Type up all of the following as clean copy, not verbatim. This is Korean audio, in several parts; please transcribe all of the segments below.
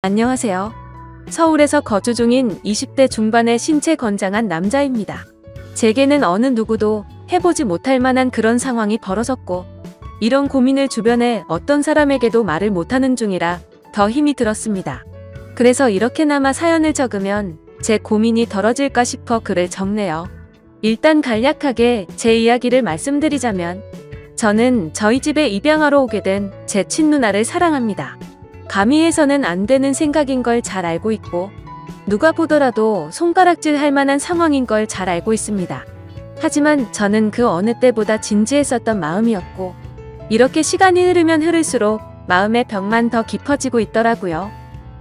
안녕하세요. 서울에서 거주 중인 20대 중반의 신체 건장한 남자입니다. 제게는 어느 누구도 해보지 못할 만한 그런 상황이 벌어졌고, 이런 고민을 주변에 어떤 사람에게도 말을 못하는 중이라 더 힘이 들었습니다. 그래서 이렇게나마 사연을 적으면 제 고민이 덜어질까 싶어 글을 적네요. 일단 간략하게 제 이야기를 말씀드리자면, 저는 저희 집에 입양하러 오게 된 제 친누나를 사랑합니다. 감히 해서는 안 되는 생각인 걸 잘 알고 있고, 누가 보더라도 손가락질 할 만한 상황인 걸 잘 알고 있습니다. 하지만 저는 그 어느 때보다 진지했었던 마음이었고, 이렇게 시간이 흐르면 흐를수록 마음의 벽만 더 깊어지고 있더라고요.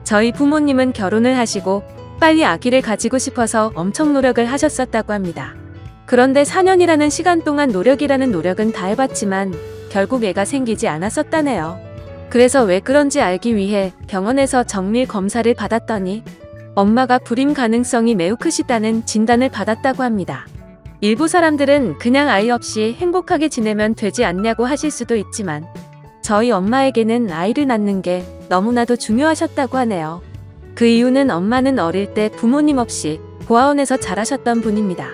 저희 부모님은 결혼을 하시고 빨리 아기를 가지고 싶어서 엄청 노력을 하셨었다고 합니다. 그런데 4년이라는 시간 동안 노력이라는 노력은 다 해봤지만 결국 애가 생기지 않았었다네요. 그래서 왜 그런지 알기 위해 병원에서 정밀 검사를 받았더니 엄마가 불임 가능성이 매우 크시다는 진단을 받았다고 합니다. 일부 사람들은 그냥 아이 없이 행복하게 지내면 되지 않냐고 하실 수도 있지만, 저희 엄마에게는 아이를 낳는 게 너무나도 중요하셨다고 하네요. 그 이유는 엄마는 어릴 때 부모님 없이 고아원에서 자라셨던 분입니다.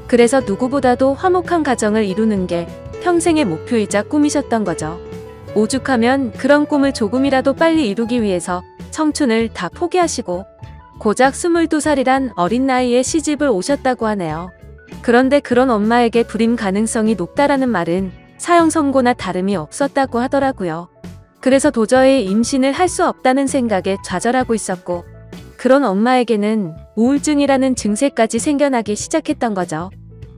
그래서 누구보다도 화목한 가정을 이루는 게 평생의 목표이자 꿈이셨던 거죠. 오죽하면 그런 꿈을 조금이라도 빨리 이루기 위해서 청춘을 다 포기하시고 고작 22살이란 어린 나이에 시집을 오셨다고 하네요. 그런데 그런 엄마에게 불임 가능성이 높다라는 말은 사형 선고나 다름이 없었다고 하더라고요. 그래서 도저히 임신을 할 수 없다는 생각에 좌절하고 있었고, 그런 엄마에게는 우울증이라는 증세까지 생겨나기 시작했던 거죠.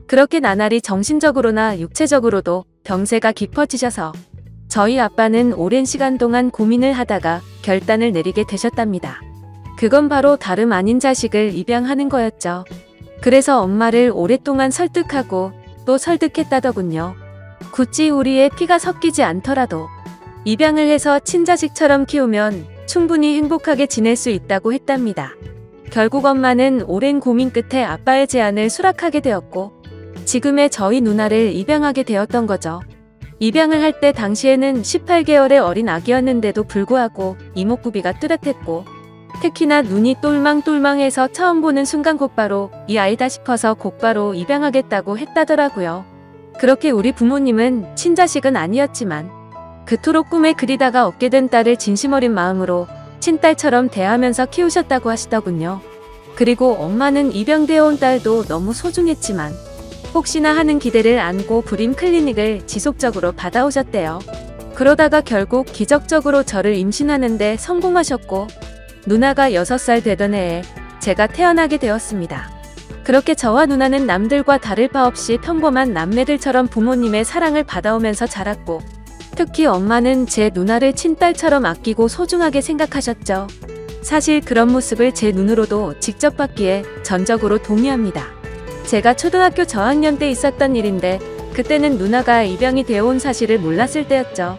그렇게 나날이 정신적으로나 육체적으로도 병세가 깊어지셔서 저희 아빠는 오랜 시간 동안 고민을 하다가 결단을 내리게 되셨답니다. 그건 바로 다름 아닌 자식을 입양하는 거였죠. 그래서 엄마를 오랫동안 설득하고 또 설득했다더군요. 굳이 우리의 피가 섞이지 않더라도 입양을 해서 친자식처럼 키우면 충분히 행복하게 지낼 수 있다고 했답니다. 결국 엄마는 오랜 고민 끝에 아빠의 제안을 수락하게 되었고, 지금의 저희 누나를 입양하게 되었던 거죠. 입양을 할 때 당시에는 18개월의 어린 아기였는데도 불구하고 이목구비가 뚜렷했고, 특히나 눈이 똘망똘망해서 처음 보는 순간 곧바로 이 아이다 싶어서 곧바로 입양하겠다고 했다더라고요. 그렇게 우리 부모님은 친자식은 아니었지만 그토록 꿈에 그리다가 얻게 된 딸을 진심 어린 마음으로 친딸처럼 대하면서 키우셨다고 하시더군요. 그리고 엄마는 입양되어 온 딸도 너무 소중했지만 혹시나 하는 기대를 안고 불임 클리닉을 지속적으로 받아오셨대요. 그러다가 결국 기적적으로 저를 임신하는데 성공하셨고, 누나가 6살 되던 해에 제가 태어나게 되었습니다. 그렇게 저와 누나는 남들과 다를 바 없이 평범한 남매들처럼 부모님의 사랑을 받아오면서 자랐고, 특히 엄마는 제 누나를 친딸처럼 아끼고 소중하게 생각하셨죠. 사실 그런 모습을 제 눈으로도 직접 봤기에 전적으로 동의합니다. 제가 초등학교 저학년 때 있었던 일인데, 그때는 누나가 입양이 되어 온 사실을 몰랐을 때였죠.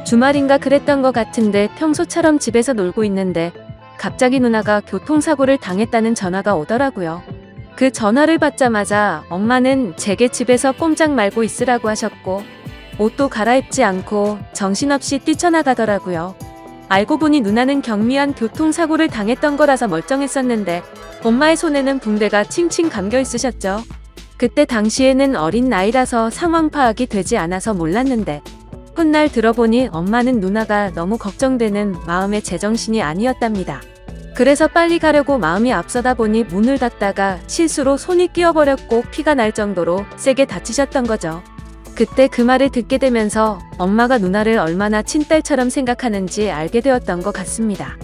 주말인가 그랬던 것 같은데 평소처럼 집에서 놀고 있는데 갑자기 누나가 교통사고를 당했다는 전화가 오더라고요. 그 전화를 받자마자 엄마는 제게 집에서 꼼짝 말고 있으라고 하셨고, 옷도 갈아입지 않고 정신없이 뛰쳐나가더라고요. 알고 보니 누나는 경미한 교통사고를 당했던 거라서 멀쩡했었는데 엄마의 손에는 붕대가 칭칭 감겨 있으셨죠. 그때 당시에는 어린 나이라서 상황 파악이 되지 않아서 몰랐는데, 훗날 들어보니 엄마는 누나가 너무 걱정되는 마음의 제정신이 아니었답니다. 그래서 빨리 가려고 마음이 앞서다 보니 문을 닫다가 실수로 손이 끼어버렸고 피가 날 정도로 세게 다치셨던 거죠. 그때 그 말을 듣게 되면서 엄마가 누나를 얼마나 친딸처럼 생각하는지 알게 되었던 것 같습니다.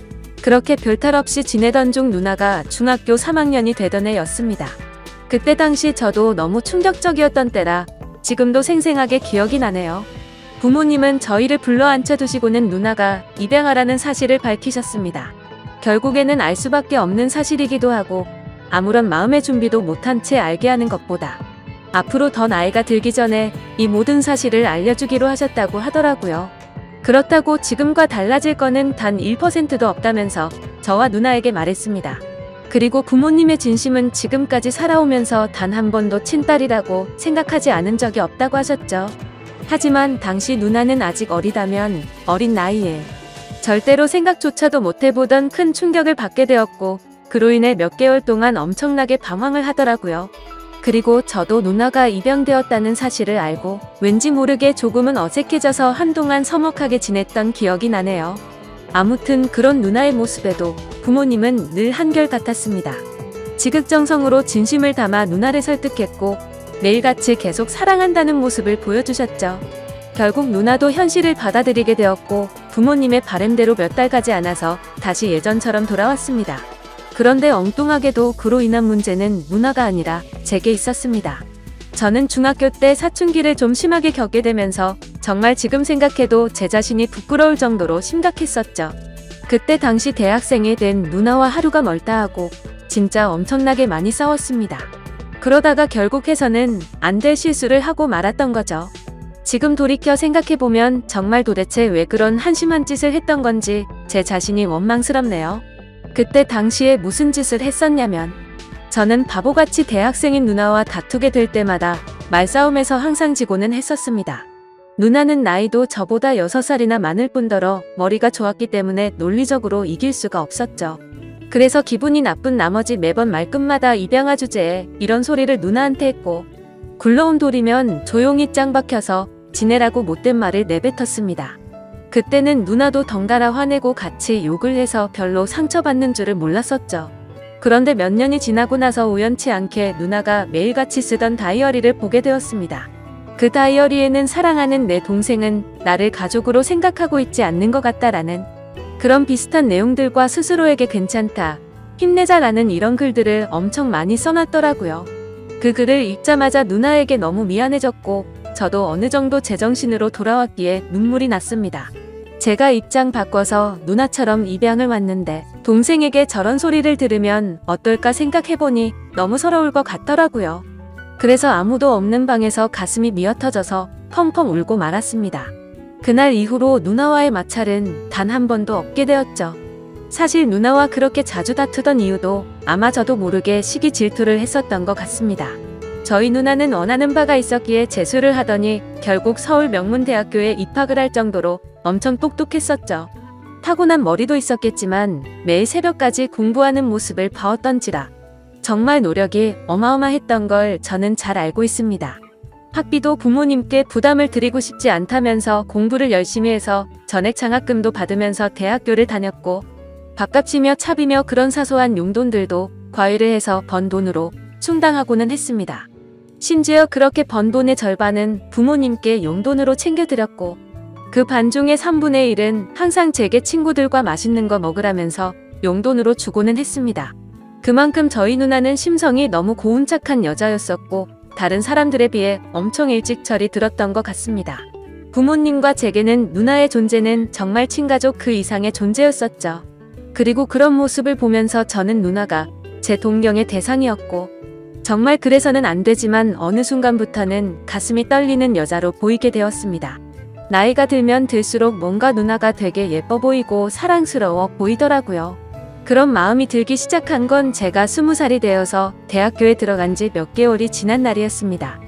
그렇게 별탈 없이 지내던 중 누나가 중학교 3학년이 되던 해였습니다. 그때 당시 저도 너무 충격적이었던 때라 지금도 생생하게 기억이 나네요. 부모님은 저희를 불러 앉혀두시고는 누나가 입양하라는 사실을 밝히셨습니다. 결국에는 알 수밖에 없는 사실이기도 하고, 아무런 마음의 준비도 못한 채 알게 하는 것보다 앞으로 더 나이가 들기 전에 이 모든 사실을 알려주기로 하셨다고 하더라고요. 그렇다고 지금과 달라질 거는 단 1%도 없다면서 저와 누나에게 말했습니다. 그리고 부모님의 진심은 지금까지 살아오면서 단 한 번도 친딸이라고 생각하지 않은 적이 없다고 하셨죠. 하지만 당시 누나는 아직 어리다면 어린 나이에 절대로 생각조차도 못해보던 큰 충격을 받게 되었고 그로 인해 몇 개월 동안 엄청나게 방황을 하더라고요. 그리고 저도 누나가 입양되었다는 사실을 알고 왠지 모르게 조금은 어색해져서 한동안 서먹하게 지냈던 기억이 나네요. 아무튼 그런 누나의 모습에도 부모님은 늘 한결같았습니다. 지극정성으로 진심을 담아 누나를 설득했고 매일같이 계속 사랑한다는 모습을 보여주셨죠. 결국 누나도 현실을 받아들이게 되었고 부모님의 바램대로 몇 달 가지 않아서 다시 예전처럼 돌아왔습니다. 그런데 엉뚱하게도 그로 인한 문제는 누나가 아니라 제게 있었습니다. 저는 중학교 때 사춘기를 좀 심하게 겪게 되면서 정말 지금 생각해도 제 자신이 부끄러울 정도로 심각했었죠. 그때 당시 대학생이 된 누나와 하루가 멀다하고 진짜 엄청나게 많이 싸웠습니다. 그러다가 결국 해서는 안 될 실수를 하고 말았던 거죠. 지금 돌이켜 생각해보면 정말 도대체 왜 그런 한심한 짓을 했던 건지 제 자신이 원망스럽네요. 그때 당시에 무슨 짓을 했었냐면 저는 바보같이 대학생인 누나와 다투게 될 때마다 말싸움에서 항상 지고는 했었습니다. 누나는 나이도 저보다 6살이나 많을 뿐더러 머리가 좋았기 때문에 논리적으로 이길 수가 없었죠. 그래서 기분이 나쁜 나머지 매번 말끝마다 입양아 주제에 이런 소리를 누나한테 했고 굴러온 돌이면 조용히 짱 박혀서 지내라고 못된 말을 내뱉었습니다. 그때는 누나도 덩달아 화내고 같이 욕을 해서 별로 상처받는 줄을 몰랐었죠. 그런데 몇 년이 지나고 나서 우연치 않게 누나가 매일같이 쓰던 다이어리를 보게 되었습니다. 그 다이어리에는 사랑하는 내 동생은 나를 가족으로 생각하고 있지 않는 것 같다라는 그런 비슷한 내용들과 스스로에게 괜찮다, 힘내자라는 이런 글들을 엄청 많이 써놨더라고요. 그 글을 읽자마자 누나에게 너무 미안해졌고 저도 어느 정도 제정신으로 돌아왔기에 눈물이 났습니다. 제가 입장 바꿔서 누나처럼 입양을 왔는데 동생에게 저런 소리를 들으면 어떨까 생각해보니 너무 서러울 것 같더라고요. 그래서 아무도 없는 방에서 가슴이 미어터져서 펑펑 울고 말았습니다. 그날 이후로 누나와의 마찰은 단 한 번도 없게 되었죠. 사실 누나와 그렇게 자주 다투던 이유도 아마 저도 모르게 시기 질투를 했었던 것 같습니다. 저희 누나는 원하는 바가 있었기에 재수를 하더니 결국 서울 명문대학교에 입학을 할 정도로 엄청 똑똑했었죠. 타고난 머리도 있었겠지만 매일 새벽까지 공부하는 모습을 봐왔던지라 정말 노력이 어마어마했던 걸 저는 잘 알고 있습니다. 학비도 부모님께 부담을 드리고 싶지 않다면서 공부를 열심히 해서 전액 장학금도 받으면서 대학교를 다녔고 밥값이며 차비며 그런 사소한 용돈들도 과외를 해서 번 돈으로 충당하고는 했습니다. 심지어 그렇게 번 돈의 절반은 부모님께 용돈으로 챙겨드렸고 그 반중의 3분의 1은 항상 제게 친구들과 맛있는 거 먹으라면서 용돈으로 주고는 했습니다. 그만큼 저희 누나는 심성이 너무 고운착한 여자였었고 다른 사람들에 비해 엄청 일찍 철이 들었던 것 같습니다. 부모님과 제게는 누나의 존재는 정말 친가족 그 이상의 존재였었죠. 그리고 그런 모습을 보면서 저는 누나가 제 동경의 대상이었고 정말 그래서는 안 되지만 어느 순간부터는 가슴이 떨리는 여자로 보이게 되었습니다. 나이가 들면 들수록 뭔가 누나가 되게 예뻐 보이고 사랑스러워 보이더라고요. 그런 마음이 들기 시작한 건 제가 20살이 되어서 대학교에 들어간 지 몇 개월이 지난 날이었습니다.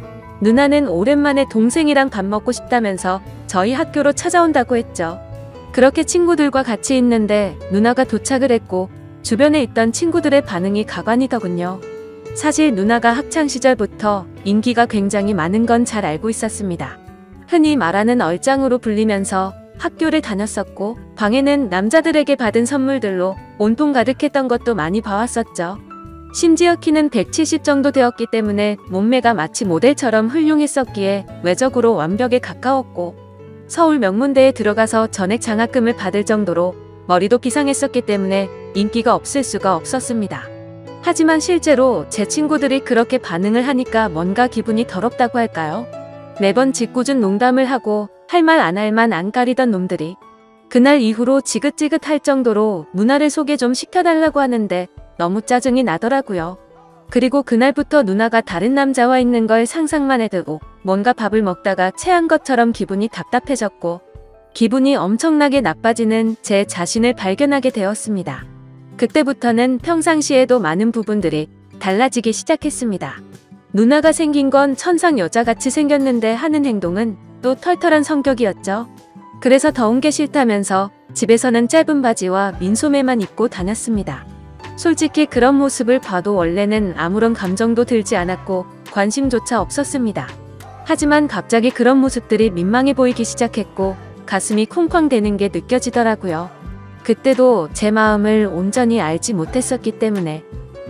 누나는 오랜만에 동생이랑 밥 먹고 싶다면서 저희 학교로 찾아온다고 했죠. 그렇게 친구들과 같이 있는데 누나가 도착을 했고 주변에 있던 친구들의 반응이 가관이더군요. 사실 누나가 학창시절부터 인기가 굉장히 많은 건 잘 알고 있었습니다. 흔히 말하는 얼짱으로 불리면서 학교를 다녔었고 방에는 남자들에게 받은 선물들로 온통 가득했던 것도 많이 봐왔었죠. 심지어 키는 170 정도 되었기 때문에 몸매가 마치 모델처럼 훌륭했었기에 외적으로 완벽에 가까웠고 서울 명문대에 들어가서 전액 장학금을 받을 정도로 머리도 기상했었기 때문에 인기가 없을 수가 없었습니다. 하지만 실제로 제 친구들이 그렇게 반응을 하니까 뭔가 기분이 더럽다고 할까요? 매번 짓궂은 농담을 하고 할 말 안 할 만 안 가리던 놈들이 그날 이후로 지긋지긋할 정도로 누나를 소개 좀 시켜달라고 하는데 너무 짜증이 나더라고요. 그리고 그날부터 누나가 다른 남자와 있는 걸 상상만 해도 뭔가 밥을 먹다가 체한 것처럼 기분이 답답해졌고 기분이 엄청나게 나빠지는 제 자신을 발견하게 되었습니다. 그때부터는 평상시에도 많은 부분들이 달라지기 시작했습니다. 누나가 생긴 건 천상 여자같이 생겼는데 하는 행동은 또 털털한 성격이었죠. 그래서 더운 게 싫다면서 집에서는 짧은 바지와 민소매만 입고 다녔습니다. 솔직히 그런 모습을 봐도 원래는 아무런 감정도 들지 않았고 관심조차 없었습니다. 하지만 갑자기 그런 모습들이 민망해 보이기 시작했고 가슴이 쿵쾅대는 게 느껴지더라고요. 그때도 제 마음을 온전히 알지 못했었기 때문에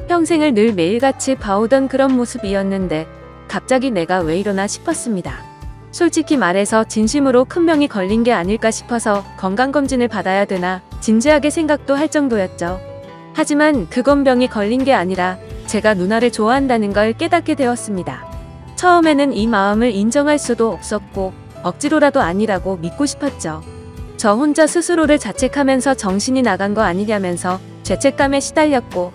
평생을 늘 매일같이 봐오던 그런 모습이었는데 갑자기 내가 왜 이러나 싶었습니다. 솔직히 말해서 진심으로 큰 병이 걸린 게 아닐까 싶어서 건강검진을 받아야 되나 진지하게 생각도 할 정도였죠. 하지만 그건 병이 걸린 게 아니라 제가 누나를 좋아한다는 걸 깨닫게 되었습니다. 처음에는 이 마음을 인정할 수도 없었고 억지로라도 아니라고 믿고 싶었죠. 저 혼자 스스로를 자책하면서 정신이 나간 거 아니냐면서 죄책감에 시달렸고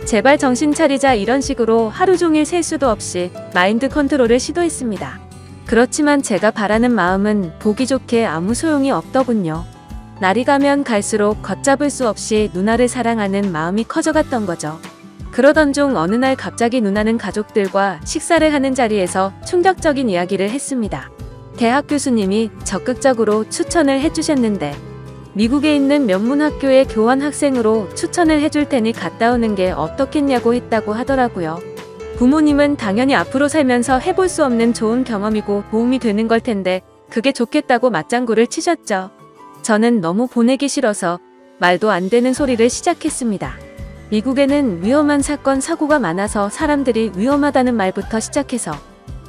제발 정신 차리자 이런 식으로 하루 종일 셀 수도 없이 마인드 컨트롤을 시도했습니다. 그렇지만 제가 바라는 마음은 보기 좋게 아무 소용이 없더군요. 날이 가면 갈수록 걷잡을 수 없이 누나를 사랑하는 마음이 커져갔던 거죠. 그러던 중 어느 날 갑자기 누나는 가족들과 식사를 하는 자리에서 충격적인 이야기를 했습니다. 대학 교수님이 적극적으로 추천을 해주셨는데 미국에 있는 명문학교의 교환 학생으로 추천을 해줄 테니 갔다 오는 게 어떻겠냐고 했다고 하더라고요. 부모님은 당연히 앞으로 살면서 해볼 수 없는 좋은 경험이고 도움이 되는 걸 텐데 그게 좋겠다고 맞장구를 치셨죠. 저는 너무 보내기 싫어서 말도 안 되는 소리를 시작했습니다. 미국에는 위험한 사건 사고가 많아서 사람들이 위험하다는 말부터 시작해서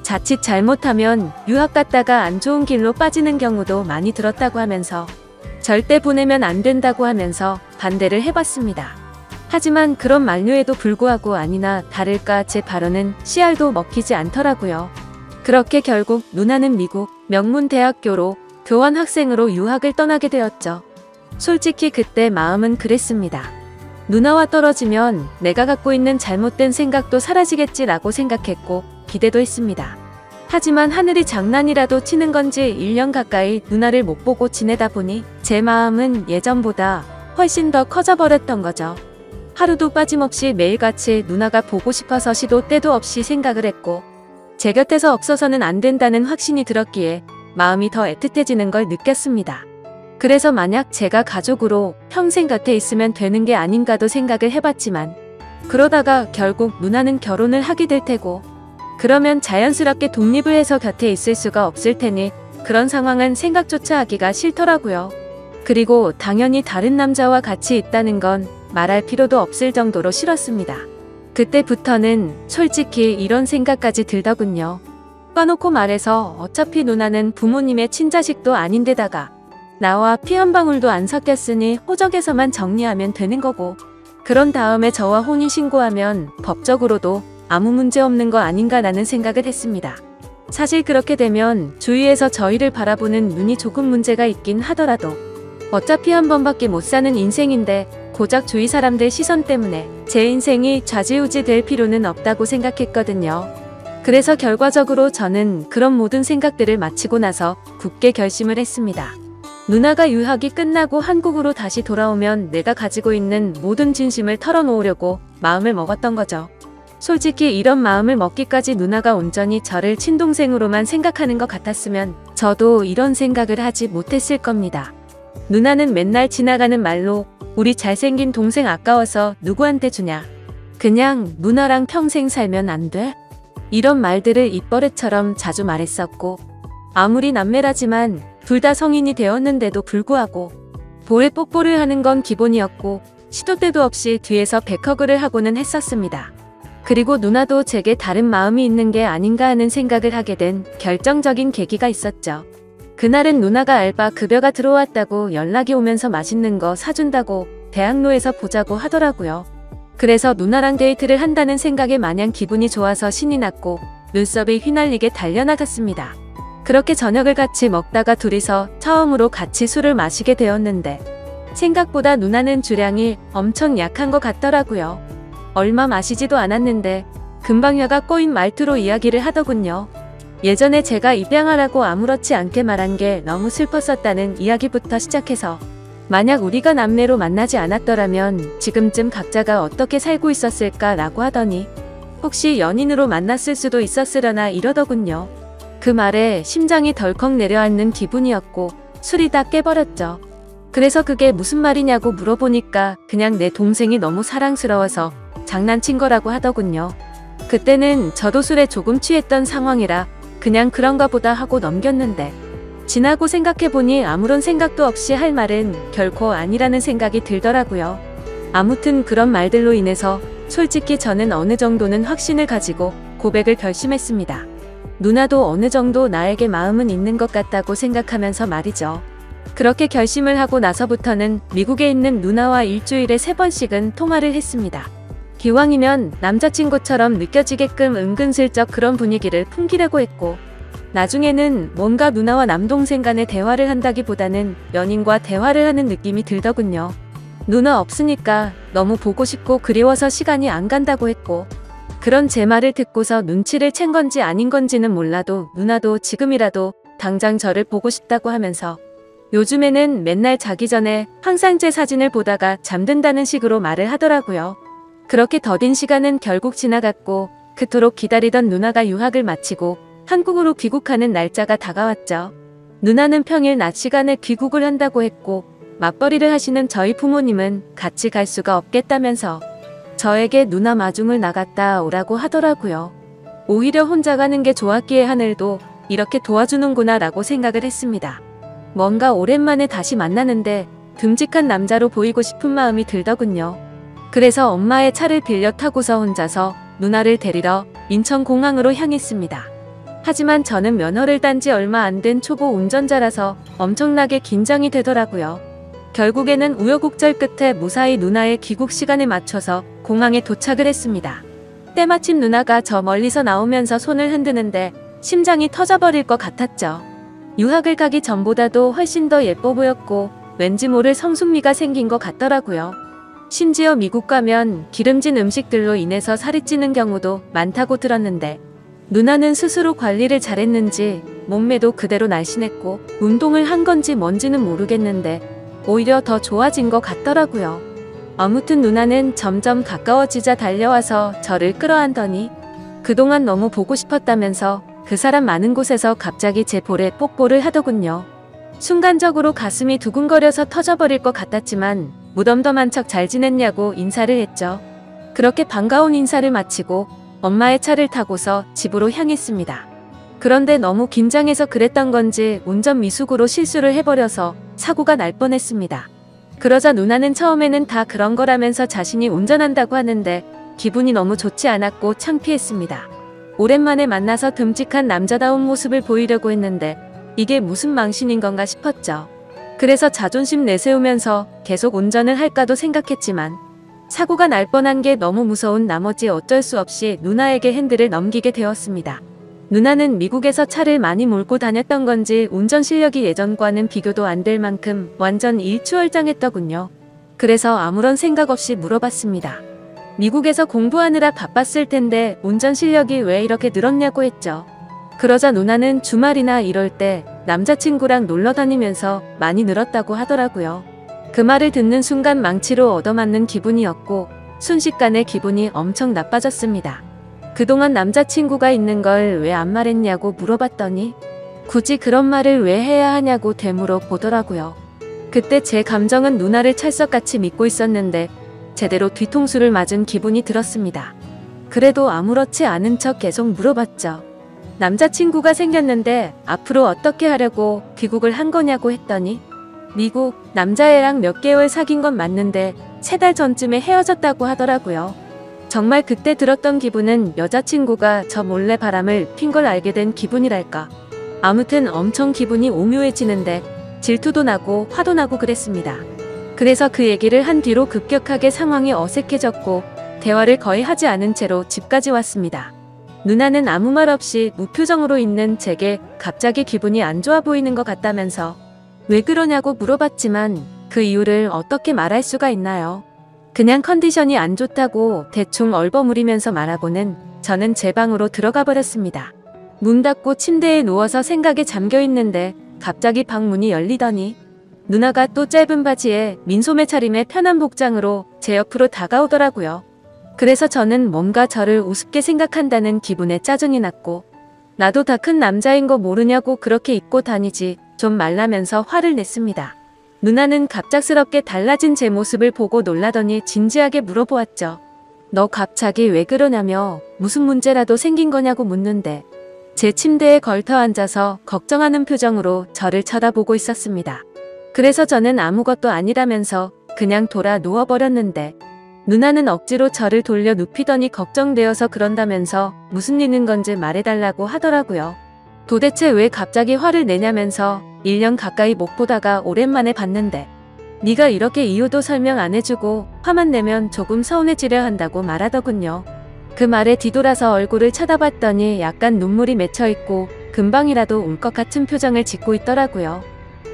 자칫 잘못하면 유학 갔다가 안 좋은 길로 빠지는 경우도 많이 들었다고 하면서 절대 보내면 안 된다고 하면서 반대를 해봤습니다. 하지만 그런 만류에도 불구하고 아니나 다를까 제 발언은 씨알도 먹히지 않더라고요. 그렇게 결국 누나는 미국 명문대학교로 교환 학생으로 유학을 떠나게 되었죠. 솔직히 그때 마음은 그랬습니다. 누나와 떨어지면 내가 갖고 있는 잘못된 생각도 사라지겠지라고 생각했고 기대도 했습니다. 하지만 하늘이 장난이라도 치는 건지 1년 가까이 누나를 못 보고 지내다 보니 제 마음은 예전보다 훨씬 더 커져버렸던 거죠. 하루도 빠짐없이 매일같이 누나가 보고 싶어서 시도 때도 없이 생각을 했고 제 곁에서 없어서는 안 된다는 확신이 들었기에 마음이 더 애틋해지는 걸 느꼈습니다. 그래서 만약 제가 가족으로 평생 곁에 있으면 되는 게 아닌가도 생각을 해봤지만 그러다가 결국 누나는 결혼을 하게 될 테고 그러면 자연스럽게 독립을 해서 곁에 있을 수가 없을 테니 그런 상황은 생각조차 하기가 싫더라고요. 그리고 당연히 다른 남자와 같이 있다는 건 말할 필요도 없을 정도로 싫었습니다. 그때부터는 솔직히 이런 생각까지 들더군요. 까놓고 말해서 어차피 누나는 부모님의 친자식도 아닌데다가 나와 피 한 방울도 안 섞였으니 호적에서만 정리하면 되는 거고 그런 다음에 저와 혼인신고하면 법적으로도 아무 문제 없는 거 아닌가라는 생각을 했습니다. 사실 그렇게 되면 주위에서 저희를 바라보는 눈이 조금 문제가 있긴 하더라도 어차피 한 번밖에 못 사는 인생인데 고작 주위 사람들 시선 때문에 제 인생이 좌지우지 될 필요는 없다고 생각했거든요. 그래서 결과적으로 저는 그런 모든 생각들을 마치고 나서 굳게 결심을 했습니다. 누나가 유학이 끝나고 한국으로 다시 돌아오면 내가 가지고 있는 모든 진심을 털어놓으려고 마음을 먹었던 거죠. 솔직히 이런 마음을 먹기까지 누나가 온전히 저를 친동생으로만 생각하는 것 같았으면 저도 이런 생각을 하지 못했을 겁니다. 누나는 맨날 지나가는 말로 우리 잘생긴 동생 아까워서 누구한테 주냐? 그냥 누나랑 평생 살면 안 돼? 이런 말들을 입버릇처럼 자주 말했었고 아무리 남매라지만 둘 다 성인이 되었는데도 불구하고 볼에 뽀뽀를 하는 건 기본이었고 시도 때도 없이 뒤에서 백허그를 하고는 했었습니다. 그리고 누나도 제게 다른 마음이 있는 게 아닌가 하는 생각을 하게 된 결정적인 계기가 있었죠. 그날은 누나가 알바 급여가 들어왔다고 연락이 오면서 맛있는 거 사준다고 대학로에서 보자고 하더라고요. 그래서 누나랑 데이트를 한다는 생각에 마냥 기분이 좋아서 신이 났고 눈썹이 휘날리게 달려나갔습니다. 그렇게 저녁을 같이 먹다가 둘이서 처음으로 같이 술을 마시게 되었는데 생각보다 누나는 주량이 엄청 약한 것 같더라고요. 얼마 마시지도 않았는데 금방 혀가 꼬인 말투로 이야기를 하더군요. 예전에 제가 입양하라고 아무렇지 않게 말한 게 너무 슬펐었다는 이야기부터 시작해서 만약 우리가 남매로 만나지 않았더라면 지금쯤 각자가 어떻게 살고 있었을까라고 하더니 혹시 연인으로 만났을 수도 있었으려나 이러더군요. 그 말에 심장이 덜컥 내려앉는 기분이었고 술이 다 깨버렸죠. 그래서 그게 무슨 말이냐고 물어보니까 그냥 내 동생이 너무 사랑스러워서 장난친 거라고 하더군요. 그때는 저도 술에 조금 취했던 상황이라 그냥 그런가 보다 하고 넘겼는데 지나고 생각해보니 아무런 생각도 없이 할 말은 결코 아니라는 생각이 들더라고요. 아무튼 그런 말들로 인해서 솔직히 저는 어느 정도는 확신을 가지고 고백을 결심했습니다. 누나도 어느 정도 나에게 마음은 있는 것 같다고 생각하면서 말이죠. 그렇게 결심을 하고 나서부터는 미국에 있는 누나와 일주일에 3번씩은 통화를 했습니다. 기왕이면 남자친구처럼 느껴지게끔 은근슬쩍 그런 분위기를 풍기려고 했고 나중에는 뭔가 누나와 남동생 간의 대화를 한다기보다는 연인과 대화를 하는 느낌이 들더군요. 누나 없으니까 너무 보고 싶고 그리워서 시간이 안 간다고 했고 그런 제 말을 듣고서 눈치를 챈 건지 아닌 건지는 몰라도 누나도 지금이라도 당장 저를 보고 싶다고 하면서 요즘에는 맨날 자기 전에 항상 제 사진을 보다가 잠든다는 식으로 말을 하더라고요. 그렇게 더딘 시간은 결국 지나갔고 그토록 기다리던 누나가 유학을 마치고 한국으로 귀국하는 날짜가 다가왔죠. 누나는 평일 낮 시간에 귀국을 한다고 했고 맞벌이를 하시는 저희 부모님은 같이 갈 수가 없겠다면서 저에게 누나 마중을 나갔다 오라고 하더라고요. 오히려 혼자 가는 게 좋았기에 하늘도 이렇게 도와주는구나 라고 생각을 했습니다. 뭔가 오랜만에 다시 만나는데 듬직한 남자로 보이고 싶은 마음이 들더군요. 그래서 엄마의 차를 빌려 타고서 혼자서 누나를 데리러 인천공항으로 향했습니다. 하지만 저는 면허를 딴 지 얼마 안 된 초보 운전자라서 엄청나게 긴장이 되더라고요. 결국에는 우여곡절 끝에 무사히 누나의 귀국 시간에 맞춰서 공항에 도착을 했습니다. 때마침 누나가 저 멀리서 나오면서 손을 흔드는데 심장이 터져버릴 것 같았죠. 유학을 가기 전보다도 훨씬 더 예뻐 보였고 왠지 모를 성숙미가 생긴 것 같더라고요. 심지어 미국 가면 기름진 음식들로 인해서 살이 찌는 경우도 많다고 들었는데 누나는 스스로 관리를 잘했는지 몸매도 그대로 날씬했고 운동을 한 건지 뭔지는 모르겠는데 오히려 더 좋아진 것 같더라고요. 아무튼 누나는 점점 가까워지자 달려와서 저를 끌어안더니 그동안 너무 보고 싶었다면서 그 사람 많은 곳에서 갑자기 제 볼에 뽀뽀를 하더군요. 순간적으로 가슴이 두근거려서 터져버릴 것 같았지만 무덤덤한 척 잘 지냈냐고 인사를 했죠. 그렇게 반가운 인사를 마치고 엄마의 차를 타고서 집으로 향했습니다. 그런데 너무 긴장해서 그랬던 건지 운전 미숙으로 실수를 해버려서 사고가 날 뻔했습니다. 그러자 누나는 처음에는 다 그런 거라면서 자신이 운전한다고 하는데 기분이 너무 좋지 않았고 창피했습니다. 오랜만에 만나서 듬직한 남자다운 모습을 보이려고 했는데 이게 무슨 망신인 건가 싶었죠. 그래서 자존심 내세우면서 계속 운전을 할까도 생각했지만 사고가 날 뻔한 게 너무 무서운 나머지 어쩔 수 없이 누나에게 핸들을 넘기게 되었습니다. 누나는 미국에서 차를 많이 몰고 다녔던 건지 운전 실력이 예전과는 비교도 안 될 만큼 완전 일취월장했더군요. 그래서 아무런 생각 없이 물어봤습니다. 미국에서 공부하느라 바빴을 텐데 운전 실력이 왜 이렇게 늘었냐고 했죠. 그러자 누나는 주말이나 이럴 때 남자친구랑 놀러 다니면서 많이 늘었다고 하더라고요. 그 말을 듣는 순간 망치로 얻어맞는 기분이었고 순식간에 기분이 엄청 나빠졌습니다. 그동안 남자친구가 있는 걸 왜 안 말했냐고 물어봤더니 굳이 그런 말을 왜 해야 하냐고 되물어 보더라고요. 그때 제 감정은 누나를 찰석같이 믿고 있었는데 제대로 뒤통수를 맞은 기분이 들었습니다. 그래도 아무렇지 않은 척 계속 물어봤죠. 남자친구가 생겼는데 앞으로 어떻게 하려고 귀국을 한 거냐고 했더니 미국 남자애랑 몇 개월 사귄 건 맞는데 3달 전쯤에 헤어졌다고 하더라고요. 정말 그때 들었던 기분은 여자친구가 저 몰래 바람을 핀 걸 알게 된 기분이랄까. 아무튼 엄청 기분이 오묘해지는데 질투도 나고 화도 나고 그랬습니다. 그래서 그 얘기를 한 뒤로 급격하게 상황이 어색해졌고 대화를 거의 하지 않은 채로 집까지 왔습니다. 누나는 아무 말 없이 무표정으로 있는 제게 갑자기 기분이 안 좋아 보이는 것 같다면서 왜 그러냐고 물어봤지만 그 이유를 어떻게 말할 수가 있나요? 그냥 컨디션이 안 좋다고 대충 얼버무리면서 말하고는 저는 제 방으로 들어가 버렸습니다. 문 닫고 침대에 누워서 생각에 잠겨 있는데 갑자기 방 문이 열리더니 누나가 또 짧은 바지에 민소매 차림의 편한 복장으로 제 옆으로 다가오더라고요. 그래서 저는 뭔가 저를 우습게 생각한다는 기분에 짜증이 났고 나도 다 큰 남자인 거 모르냐고 그렇게 입고 다니지 좀 말라면서 화를 냈습니다. 누나는 갑작스럽게 달라진 제 모습을 보고 놀라더니 진지하게 물어보았죠. 너 갑자기 왜 그러냐며 무슨 문제라도 생긴 거냐고 묻는데 제 침대에 걸터 앉아서 걱정하는 표정으로 저를 쳐다보고 있었습니다. 그래서 저는 아무것도 아니라면서 그냥 돌아 누워버렸는데 누나는 억지로 저를 돌려 눕히더니 걱정되어서 그런다면서 무슨 일인 건지 말해달라고 하더라고요. 도대체 왜 갑자기 화를 내냐면서 1년 가까이 못 보다가 오랜만에 봤는데 네가 이렇게 이유도 설명 안 해주고 화만 내면 조금 서운해지려 한다고 말하더군요. 그 말에 뒤돌아서 얼굴을 쳐다봤더니 약간 눈물이 맺혀있고 금방이라도 울 것 같은 표정을 짓고 있더라고요.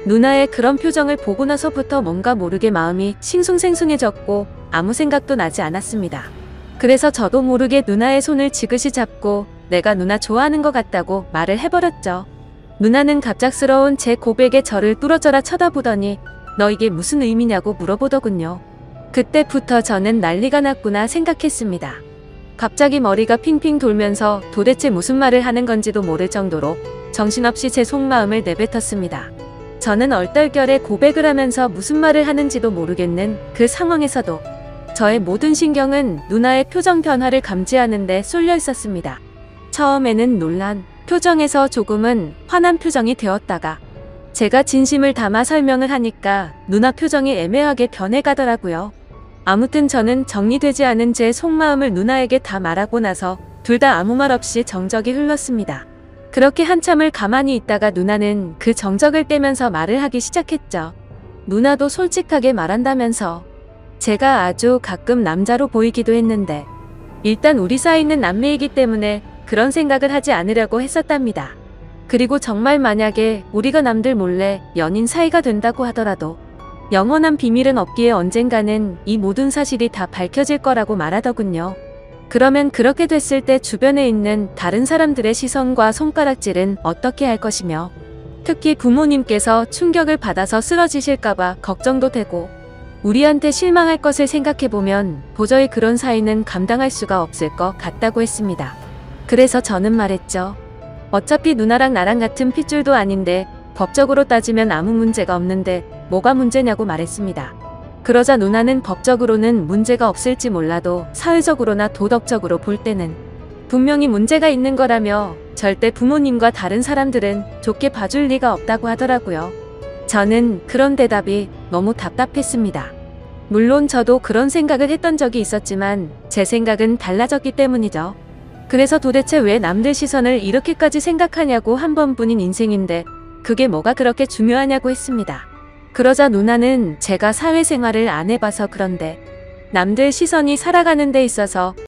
누나의 그런 표정을 보고 나서부터 뭔가 모르게 마음이 싱숭생숭해졌고 아무 생각도 나지 않았습니다. 그래서 저도 모르게 누나의 손을 지그시 잡고 내가 누나 좋아하는 것 같다고 말을 해버렸죠. 누나는 갑작스러운 제 고백에 저를 뚫어져라 쳐다보더니 너 이게 무슨 의미냐고 물어보더군요. 그때부터 저는 난리가 났구나 생각했습니다. 갑자기 머리가 핑핑 돌면서 도대체 무슨 말을 하는 건지도 모를 정도로 정신없이 제 속마음을 내뱉었습니다. 저는 얼떨결에 고백을 하면서 무슨 말을 하는지도 모르겠는 그 상황에서도 저의 모든 신경은 누나의 표정 변화를 감지하는 데 쏠려 있었습니다. 처음에는 놀란 표정에서 조금은 화난 표정이 되었다가 제가 진심을 담아 설명을 하니까 누나 표정이 애매하게 변해가더라고요. 아무튼 저는 정리되지 않은 제 속마음을 누나에게 다 말하고 나서 둘 다 아무 말 없이 정적이 흘렀습니다. 그렇게 한참을 가만히 있다가 누나는 그 정적을 깨면서 말을 하기 시작했죠. 누나도 솔직하게 말한다면서 제가 아주 가끔 남자로 보이기도 했는데 일단 우리 사이는 남매이기 때문에 그런 생각을 하지 않으려고 했었답니다. 그리고 정말 만약에 우리가 남들 몰래 연인 사이가 된다고 하더라도 영원한 비밀은 없기에 언젠가는 이 모든 사실이 다 밝혀질 거라고 말하더군요. 그러면 그렇게 됐을 때 주변에 있는 다른 사람들의 시선과 손가락질은 어떻게 할 것이며 특히 부모님께서 충격을 받아서 쓰러지실까봐 걱정도 되고 우리한테 실망할 것을 생각해보면 도저히 그런 사이는 감당할 수가 없을 것 같다고 했습니다. 그래서 저는 말했죠. 어차피 누나랑 나랑 같은 핏줄도 아닌데 법적으로 따지면 아무 문제가 없는데 뭐가 문제냐고 말했습니다. 그러자 누나는 법적으로는 문제가 없을지 몰라도 사회적으로나 도덕적으로 볼 때는 분명히 문제가 있는 거라며 절대 부모님과 다른 사람들은 좋게 봐줄 리가 없다고 하더라고요. 저는 그런 대답이 너무 답답했습니다. 물론 저도 그런 생각을 했던 적이 있었지만 제 생각은 달라졌기 때문이죠. 그래서 도대체 왜 남들 시선을 이렇게까지 생각하냐고 한 번뿐인 인생인데 그게 뭐가 그렇게 중요하냐고 했습니다. 그러자 누나는 제가 사회생활을 안 해봐서 그런데 남들 시선이 살아가는 데 있어서